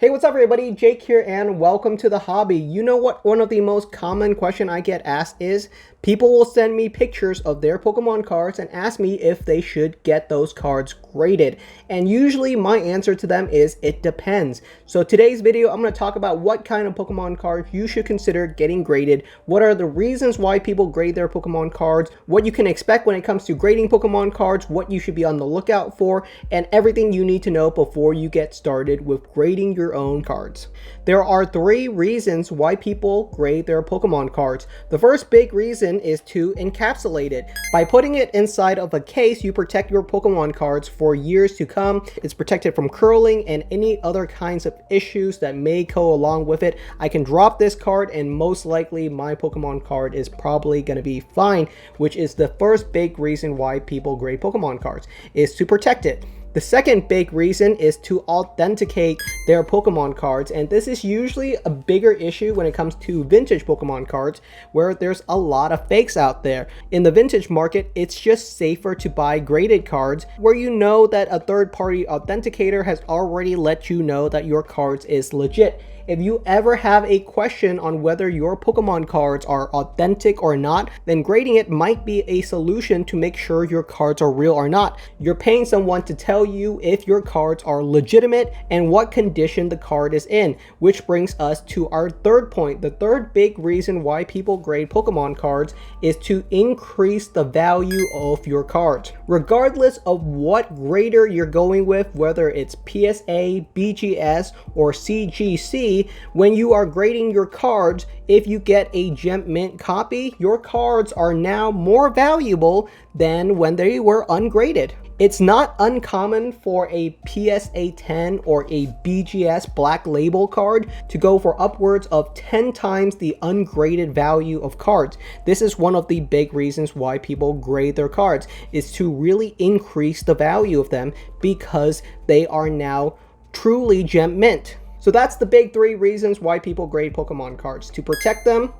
Hey, what's up everybody? Jake here and welcome to the hobby. You know what one of the most common question I get asked is? People will send me pictures of their Pokemon cards and ask me if they should get those cards graded. And usually my answer to them is it depends. So today's video, I'm going to talk about what kind of Pokemon cards you should consider getting graded, what are the reasons why people grade their Pokemon cards, what you can expect when it comes to grading Pokemon cards, what you should be on the lookout for, and everything you need to know before you get started with grading your own cards. There are 3 reasons why people grade their Pokemon cards. The first big reason is to encapsulate it. By putting it inside of a case, you protect your Pokemon cards for years to come. It's protected from curling and any other kinds of issues that may go along with it. I can drop this card and most likely my Pokemon card is probably going to be fine, which is the first big reason why people grade Pokemon cards, is to protect it. The second big reason is to authenticate their Pokemon cards, and this is usually a bigger issue when it comes to vintage Pokemon cards, where there's a lot of fakes out there. In the vintage market, it's just safer to buy graded cards where you know that a third-party authenticator has already let you know that your cards is legit. If you ever have a question on whether your Pokemon cards are authentic or not, then grading it might be a solution to make sure your cards are real or not. You're paying someone to tell you if your cards are legitimate and what condition the card is in, which brings us to our third point. The third big reason why people grade Pokemon cards is to increase the value of your cards. Regardless of what grader you're going with, whether it's PSA, BGS, or CGC, when you are grading your cards, if you get a gem mint copy, your cards are now more valuable than when they were ungraded. It's not uncommon for a PSA 10 or a BGS black label card to go for upwards of 10 times the ungraded value of cards. This is one of the big reasons why people grade their cards, is to really increase the value of them because they are now truly gem mint. So that's the big 3 reasons why people grade Pokemon cards: to protect them,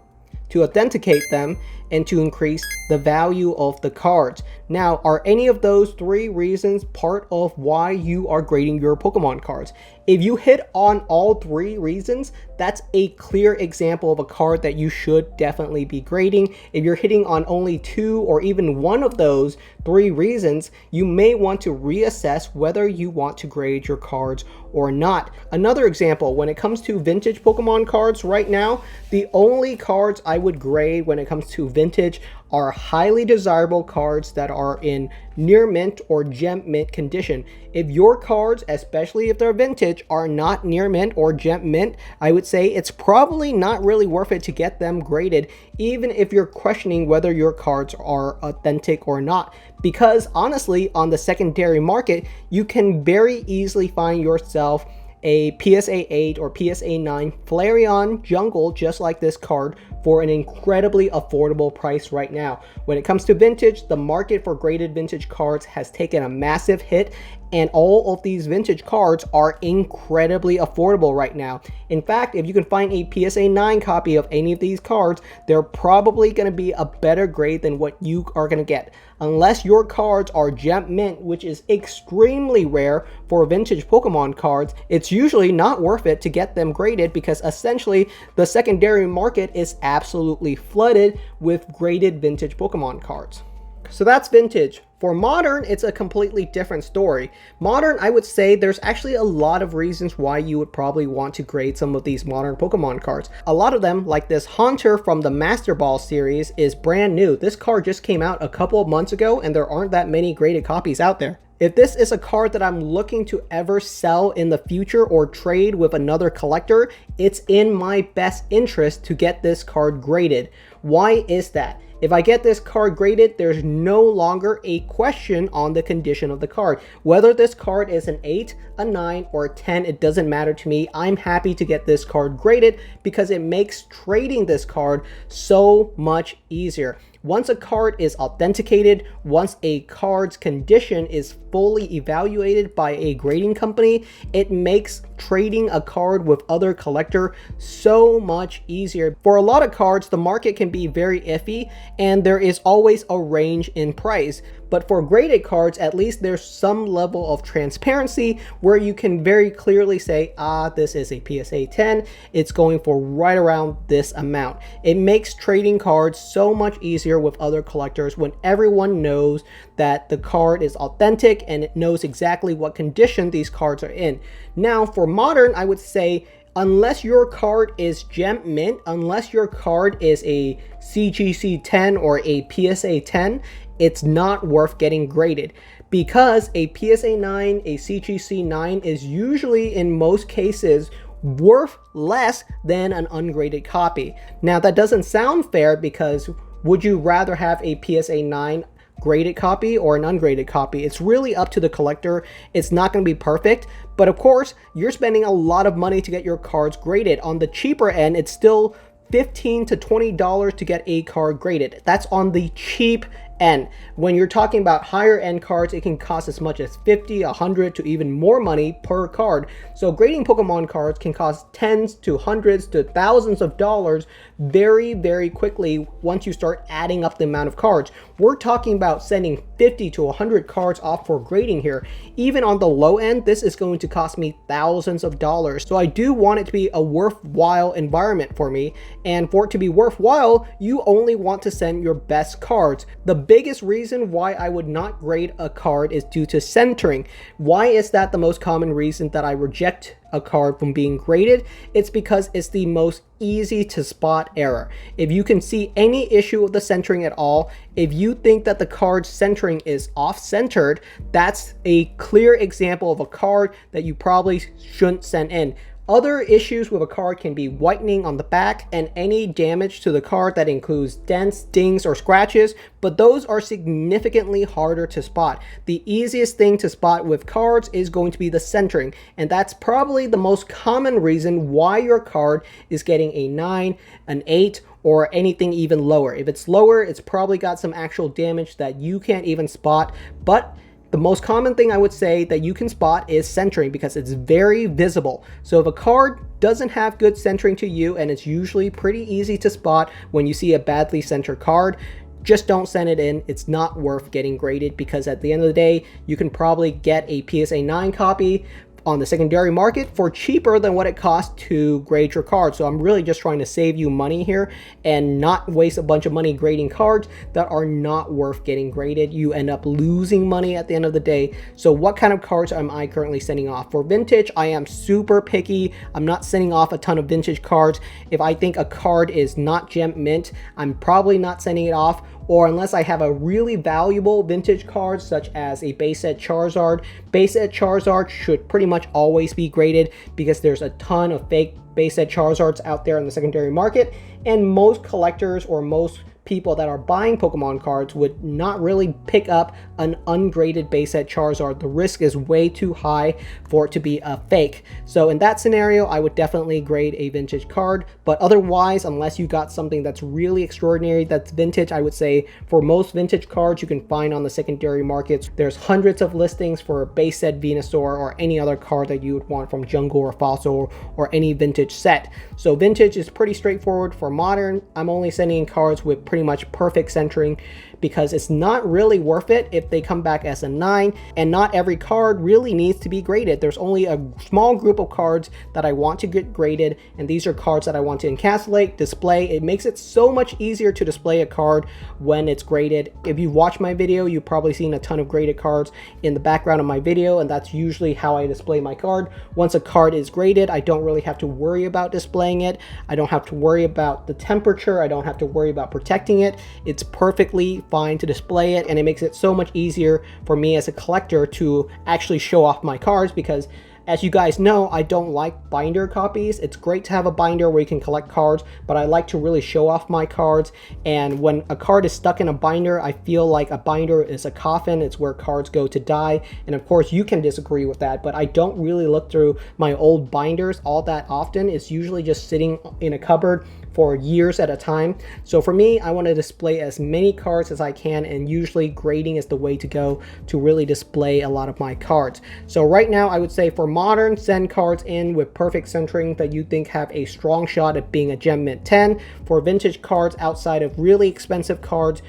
to authenticate them, and to increase the value of the cards. Now, are any of those 3 reasons part of why you are grading your Pokemon cards? If you hit on all 3 reasons, that's a clear example of a card that you should definitely be grading. If you're hitting on only 2 or even 1 of those 3 reasons, you may want to reassess whether you want to grade your cards or not. Another example, when it comes to vintage Pokemon cards right now, the only cards I would grade when it comes to vintage are highly desirable cards that are in near mint or gem mint condition. If your cards, especially if they're vintage, are not near mint or gem mint, I would say it's probably not really worth it to get them graded, even if you're questioning whether your cards are authentic or not. Because honestly, on the secondary market, you can very easily find yourself a PSA 8 or PSA 9 Flareon Jungle just like this card for an incredibly affordable price right now. When it comes to vintage, the market for graded vintage cards has taken a massive hit, and all of these vintage cards are incredibly affordable right now. In fact, if you can find a PSA 9 copy of any of these cards, they're probably going to be a better grade than what you are going to get. Unless your cards are gem mint, which is extremely rare for vintage Pokemon cards, it's usually not worth it to get them graded because essentially the secondary market is absolutely flooded with graded vintage Pokemon cards. So that's vintage. For modern, it's a completely different story. Modern, I would say there's actually a lot of reasons why you would probably want to grade some of these modern Pokemon cards. A lot of them, like this Haunter from the Master Ball series, is brand new. This card just came out a couple of months ago and there aren't that many graded copies out there. If this is a card that I'm looking to ever sell in the future or trade with another collector, it's in my best interest to get this card graded. Why is that? If I get this card graded, there's no longer a question on the condition of the card. Whether this card is an 8, a 9, or a 10, it doesn't matter to me. I'm happy to get this card graded because it makes trading this card so much easier. Once a card is authenticated, once a card's condition is fully evaluated by a grading company, it makes trading a card with other collector so much easier. For a lot of cards, the market can be very iffy and there is always a range in price. But for graded cards, at least there's some level of transparency where you can very clearly say, this is a PSA 10. It's going for right around this amount. It makes trading cards so much easier with other collectors when everyone knows that the card is authentic and it knows exactly what condition these cards are in. Now, for modern, I would say, unless your card is gem mint, unless your card is a CGC 10 or a PSA 10, it's not worth getting graded, because a PSA 9, a CGC 9 is usually, in most cases, worth less than an ungraded copy. Now, that doesn't sound fair, because would you rather have a PSA 9 graded copy or an ungraded copy? It's really up to the collector. It's not going to be perfect, but of course, you're spending a lot of money to get your cards graded. On the cheaper end, it's still $15 to $20 to get a card graded. That's on the cheap end. When you're talking about higher end cards, it can cost as much as $50, $100 to even more money per card. So grading Pokemon cards can cost tens to hundreds to thousands of dollars very, very quickly once you start adding up the amount of cards. We're talking about sending 50 to 100 cards off for grading here. Even on the low end, this is going to cost me thousands of dollars. So I do want it to be a worthwhile environment for me. And for it to be worthwhile, you only want to send your best cards. The biggest reason why I would not grade a card is due to centering. Why is that the most common reason that I reject a card from being graded? It's because it's the most easy to spot error. If you can see any issue with the centering at all, if you think that the card's centering is off-centered, that's a clear example of a card that you probably shouldn't send in. Other issues with a card can be whitening on the back and any damage to the card that includes dents, dings, or scratches, but those are significantly harder to spot. The easiest thing to spot with cards is going to be the centering, and that's probably the most common reason why your card is getting a 9, an 8, or anything even lower. If it's lower, it's probably got some actual damage that you can't even spot, but the most common thing I would say that you can spot is centering, because it's very visible. So if a card doesn't have good centering to you, and it's usually pretty easy to spot when you see a badly centered card, just don't send it in. It's not worth getting graded, because at the end of the day, you can probably get a PSA 9 copy on the secondary market for cheaper than what it costs to grade your card. So I'm really just trying to save you money here and not waste a bunch of money grading cards that are not worth getting graded. You end up losing money at the end of the day. So what kind of cards am I currently sending off? For vintage, I am super picky. I'm not sending off a ton of vintage cards. If I think a card is not gem mint, I'm probably not sending it off, or unless I have a really valuable vintage card such as a base set Charizard. Base set Charizard should pretty much always be graded, because there's a ton of fake base set Charizards out there in the secondary market, and most collectors or most people that are buying Pokemon cards would not really pick up an ungraded base set Charizard. The risk is way too high for it to be a fake. So in that scenario, I would definitely grade a vintage card. But otherwise, unless you got something that's really extraordinary that's vintage, I would say for most vintage cards you can find on the secondary markets, there's hundreds of listings for a base set Venusaur or any other card that you would want from Jungle or Fossil or any vintage set. So vintage is pretty straightforward. For modern, I'm only sending in cards with pretty much perfect centering, because it's not really worth it if they come back as a 9, and not every card really needs to be graded. There's only a small group of cards that I want to get graded, and these are cards that I want to encapsulate, display. It makes it so much easier to display a card when it's graded. If you watch my video, you've probably seen a ton of graded cards in the background of my video, and that's usually how I display my card. Once a card is graded, I don't really have to worry about displaying it. I don't have to worry about the temperature. I don't have to worry about protecting it. It's perfectly fine to display it, and it makes it so much easier for me as a collector to actually show off my cards, because as you guys know, I don't like binder copies. It's great to have a binder where you can collect cards, but I like to really show off my cards. And when a card is stuck in a binder, I feel like a binder is a coffin. It's where cards go to die. And of course, you can disagree with that, but I don't really look through my old binders all that often. It's usually just sitting in a cupboard for years at a time. So for me, I want to display as many cards as I can, and usually grading is the way to go to really display a lot of my cards. So right now, I would say for modern, send cards in with perfect centering that you think have a strong shot at being a gem mint 10. For vintage cards, outside of really expensive cards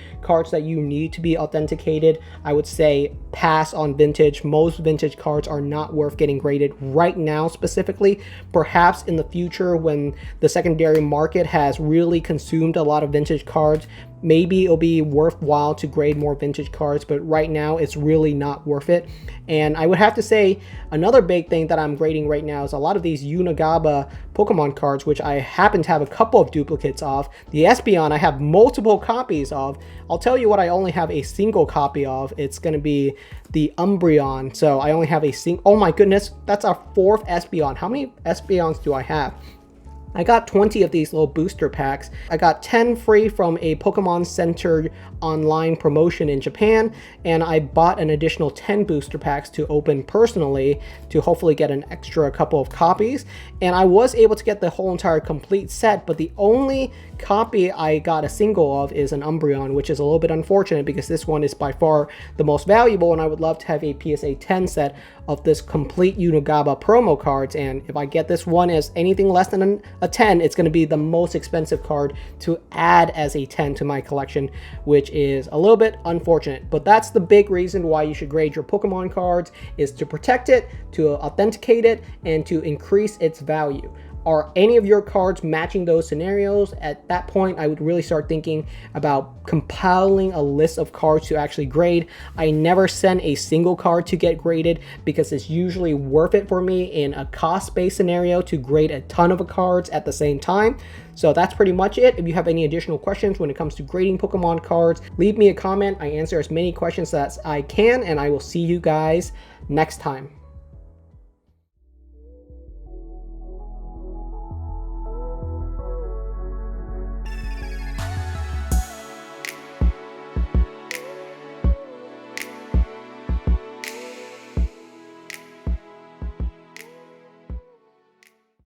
that you need to be authenticated, I would say pass on vintage. Most vintage cards are not worth getting graded right now specifically. Perhaps in the future, when the secondary market has really consumed a lot of vintage cards, maybe it'll be worthwhile to grade more vintage cards, but right now it's really not worth it. And I would have to say another big thing that I'm grading right now is a lot of these Unigaba Pokemon cards, which I happen to have a couple of duplicates of. The Espeon I have multiple copies of. I'll tell you what I only have a single copy of. It's going to be the Umbreon. So I only have a single. Oh my goodness, that's our 4th Espeon. How many Espeons do I have? I got 20 of these little booster packs. I got 10 free from a Pokemon Center online promotion in Japan, and I bought an additional 10 booster packs to open personally to hopefully get an extra couple of copies. And I was able to get the whole entire complete set, but the only copy I got a single of is an Umbreon, which is a little bit unfortunate because this one is by far the most valuable, and I would love to have a PSA 10 set of this complete Unigaba promo cards. And if I get this one as anything less than a 10, it's going to be the most expensive card to add as a 10 to my collection, which is a little bit unfortunate. But that's the big reason why you should grade your Pokemon cards, is to protect it, to authenticate it, and to increase its value. Are any of your cards matching those scenarios? At that point, I would really start thinking about compiling a list of cards to actually grade. I never send a single card to get graded because it's usually worth it for me in a cost-based scenario to grade a ton of cards at the same time. So that's pretty much it. If you have any additional questions when it comes to grading Pokemon cards, leave me a comment. I answer as many questions as I can, and I will see you guys next time.